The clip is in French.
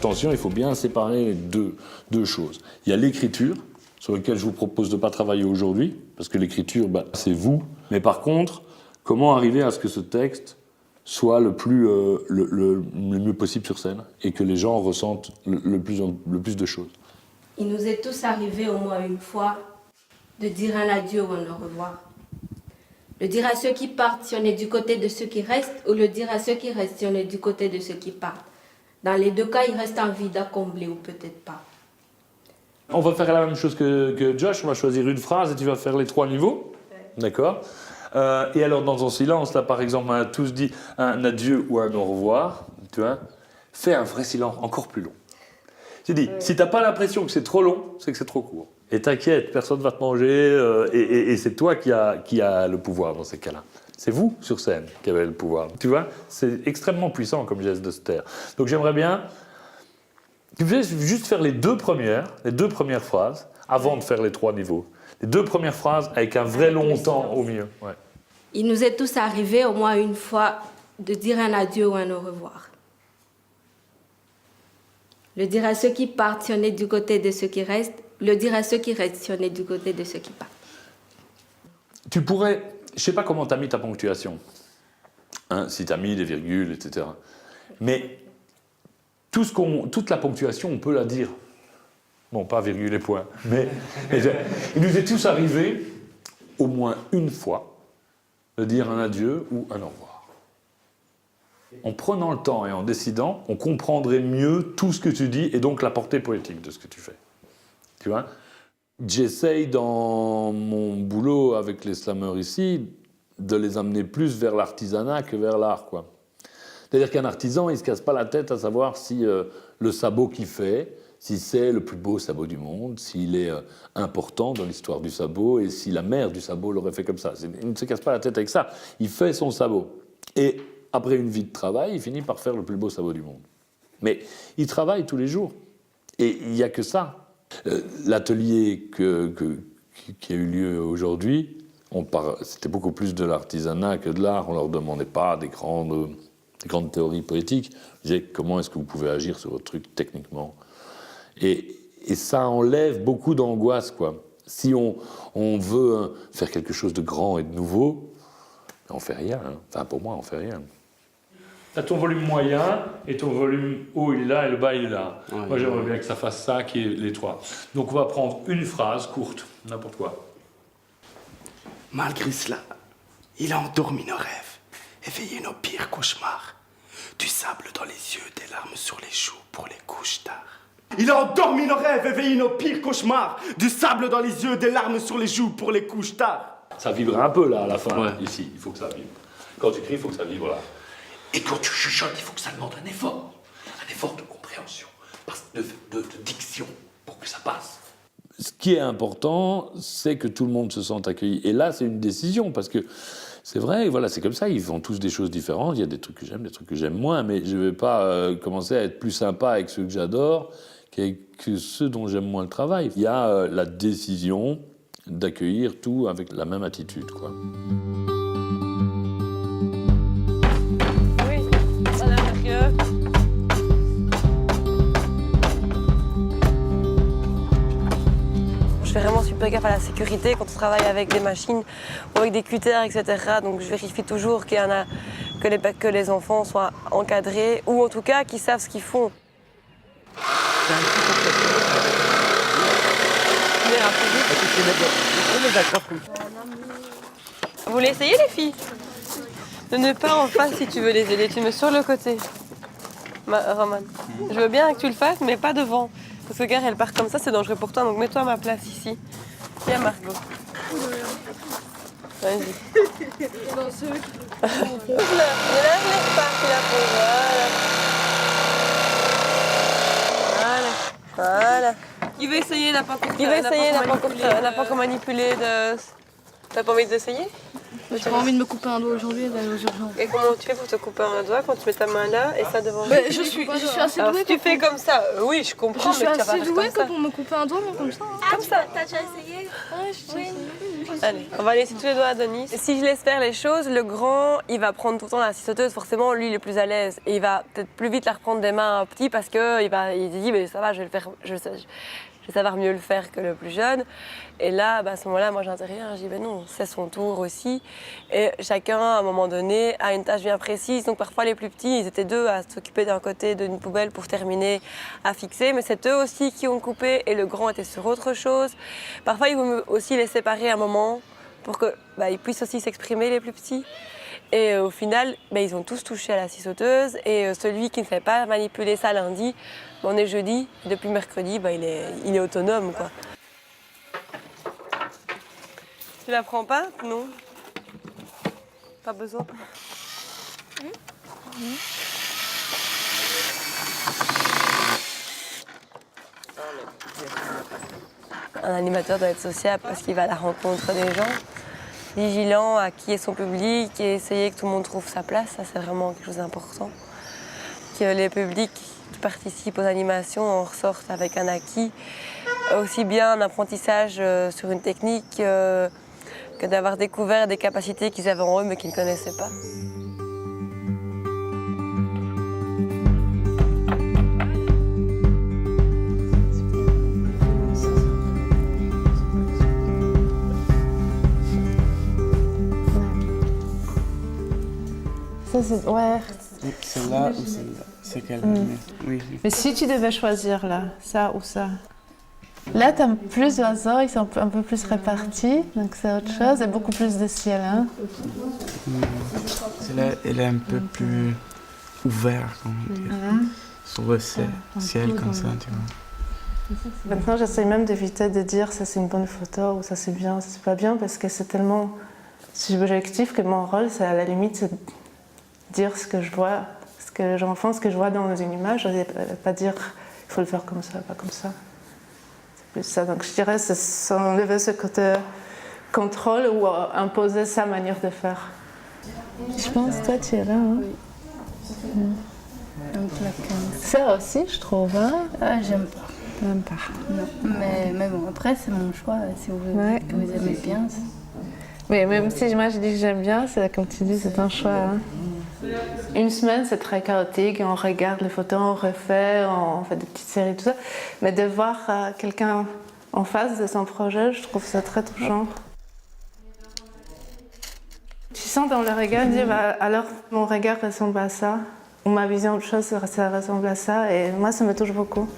attention, il faut bien séparer deux choses. Il y a l'écriture, sur laquelle je vous propose de ne pas travailler aujourd'hui, parce que l'écriture, c'est vous. Mais par contre, comment arriver à ce que ce texte soit le mieux possible sur scène et que les gens ressentent le plus de choses. Il nous est tous arrivé au moins une fois de dire un adieu ou un au revoir. Le dire à ceux qui partent si on est du côté de ceux qui restent, ou le dire à ceux qui restent si on est du côté de ceux qui partent. Dans les deux cas, il reste un vide à combler ou peut-être pas. On va faire la même chose que Josh, on va choisir une phrase et tu vas faire les 3 niveaux. Ouais. D'accord. Et alors dans ton silence, là par exemple, on a tous dit un adieu ou un au revoir, tu vois, fais un vrai silence encore plus long. Tu dis, si tu n'as pas l'impression que c'est trop long, c'est que c'est trop court. Et t'inquiète, personne ne va te manger, et c'est toi qui a le pouvoir dans ces cas-là. C'est vous, sur scène, qui avez le pouvoir. Tu vois, c'est extrêmement puissant comme geste de se taire. Donc j'aimerais bien, tu veux juste faire les deux premières phrases, avant de faire les 3 niveaux. Les 2 premières phrases avec un vrai long temps au milieu. Ouais. Il nous est tous arrivé au moins une fois de dire un adieu ou un au revoir. Le dire à ceux qui partent si on est du côté de ceux qui restent, le dire à ceux qui restent si on est du côté de ceux qui partent. Tu pourrais, je ne sais pas comment tu as mis ta ponctuation, hein, si tu as mis des virgules, etc. Mais toute la ponctuation, on peut la dire. Bon, pas virgule et point, mais il nous est tous arrivé, au moins une fois, de dire un adieu ou un au revoir. En prenant le temps et en décidant, on comprendrait mieux tout ce que tu dis et donc la portée poétique de ce que tu fais. Tu vois ? J'essaye dans mon boulot avec les slameurs ici de les amener plus vers l'artisanat que vers l'art, quoi. C'est-à-dire qu'un artisan, il ne se casse pas la tête à savoir si le sabot qu'il fait, si c'est le plus beau sabot du monde, s'il est important dans l'histoire du sabot et si la mère du sabot l'aurait fait comme ça. Il ne se casse pas la tête avec ça. Il fait son sabot. Et après une vie de travail, il finit par faire le plus beau sabot du monde. Mais il travaille tous les jours. Et il n'y a que ça. L'atelier qui a eu lieu aujourd'hui, c'était beaucoup plus de l'artisanat que de l'art. On ne leur demandait pas des grandes théories poétiques. Je disais, comment est-ce que vous pouvez agir sur votre truc techniquement ? Et ça enlève beaucoup d'angoisse, quoi. Si on veut faire quelque chose de grand et de nouveau, on ne fait rien. Hein. Enfin, pour moi, on ne fait rien. Tu as ton volume moyen et ton volume haut, il est là et le bas, il est là. Ouais, moi, j'aimerais bien que ça fasse ça, qui est les 3. Donc, on va prendre une phrase courte, n'importe quoi. Malgré cela, il a endormi nos rêves, éveillé nos pires cauchemars. Du sable dans les yeux, des larmes sur les joues pour les couches tard. Il a endormi nos rêves, éveillé nos pires cauchemars. Du sable dans les yeux, des larmes sur les joues pour les couches tard. Ça vibre un peu là à la fin, ouais. Ici, il faut que ça vibre. Quand tu cries, il faut que ça vibre là. Et quand tu chuchotes, il faut que ça demande un effort de compréhension, de diction, pour que ça passe. Ce qui est important, c'est que tout le monde se sente accueilli. Et là, c'est une décision, parce que c'est vrai, voilà, c'est comme ça, ils font tous des choses différentes. Il y a des trucs que j'aime, des trucs que j'aime moins, mais je ne vais pas commencer à être plus sympa avec ceux que j'adore qu'avec ceux dont j'aime moins le travail. Il y a la décision d'accueillir tout avec la même attitude, quoi. Je fais vraiment super gaffe à la sécurité quand on travaille avec des machines ou avec des cutters, etc. Donc je vérifie toujours que les enfants soient encadrés ou en tout cas qu'ils savent ce qu'ils font. Vous voulez essayer les filles? De ne pas en face si tu veux les aider, tu mets sur le côté. Roman, je veux bien que tu le fasses mais pas devant. Parce que regarde, elle part comme ça, c'est dangereux pour toi, donc mets-toi à ma place ici. Viens Margot. Vas-y. Voilà. Il veut essayer, n'a pas encore manipulé de... T'as pas envie d'essayer? J'ai pas envie de me couper un doigt aujourd'hui et d'aller aux urgences. Et comment tu fais pour te couper un doigt quand tu mets ta main là et ça devant? Je suis assez Alors, douée. si tu fais comme ça, oui, je comprends. Je suis assez douée pour me couper un doigt, mais comme ça. Comme ça. T'as déjà essayé? Ouais, je sais. Allez, on va laisser tous les doigts à Denis. Si je laisse faire les choses, le grand, il va prendre tout le temps la scie sauteuse. Forcément, lui, il est plus à l'aise. Et il va peut-être plus vite la reprendre des mains au petit parce qu'il dit, mais ça va, je vais le faire, je vais savoir mieux le faire que le plus jeune. Et là, à ce moment-là, moi, j'interviens. Je dis, ben non, c'est son tour aussi. Et chacun, à un moment donné, a une tâche bien précise. Donc parfois, les plus petits, ils étaient deux à s'occuper d'un côté d'une poubelle pour terminer à fixer. Mais c'est eux aussi qui ont coupé et le grand était sur autre chose. Parfois, il faut aussi les séparer un moment pour qu'ils puissent aussi s'exprimer, les plus petits. Et au final, ils ont tous touché à la scie sauteuse. Et celui qui ne savait pas manipuler ça lundi, on est jeudi. Depuis mercredi, il est autonome, quoi. Tu la prends pas? Non. Pas besoin. Un animateur doit être sociable parce qu'il va à la rencontre des gens, vigilant à qui est son public et essayer que tout le monde trouve sa place. Ça, c'est vraiment quelque chose d'important. Que les publics qui participent aux animations en ressortent avec un acquis, aussi bien un apprentissage sur une technique que d'avoir découvert des capacités qu'ils avaient en eux mais qu'ils ne connaissaient pas. Ça, c'est... Ouais. Celle-là ou celle-là? C'est quelle? Oui. Mais si tu devais choisir là, ça ou ça? Là, tu as plus d'oiseaux, ils sont un peu plus répartis, donc c'est autre chose, et beaucoup plus de ciel. Hein? Celle-là, elle est un peu plus ouverte, on dirait. Sur le ciel comme ça, tu vois. Maintenant, j'essaie même d'éviter de dire ça c'est une bonne photo ou ça c'est bien, ça c'est pas bien, parce que c'est tellement subjectif que mon rôle, c'est à la limite, c'est dire ce que je vois, ce que j'entends, ce que je vois dans une image, et pas dire il faut le faire comme ça, pas comme ça. C'est plus ça. Donc je dirais c'est enlever ce côté contrôle ou imposer sa manière de faire. Je pense que toi tu es là. Hein? Oui. Donc la 15. Ça aussi, je trouve. Hein? Ah, j'aime pas. Même pas. Non. Mais bon, après, c'est mon choix. Si vous aimez bien. Oui, même si moi je dis que j'aime bien, c'est comme tu dis, c'est un choix. Hein. Une semaine, c'est très chaotique, on regarde les photos, on refait, on fait des petites séries, tout ça. Mais de voir quelqu'un en face de son projet, je trouve ça très touchant. Tu sens dans le regard, tu dis, alors mon regard ressemble à ça, ou ma vision de choses, ça ressemble à ça, et moi ça me touche beaucoup.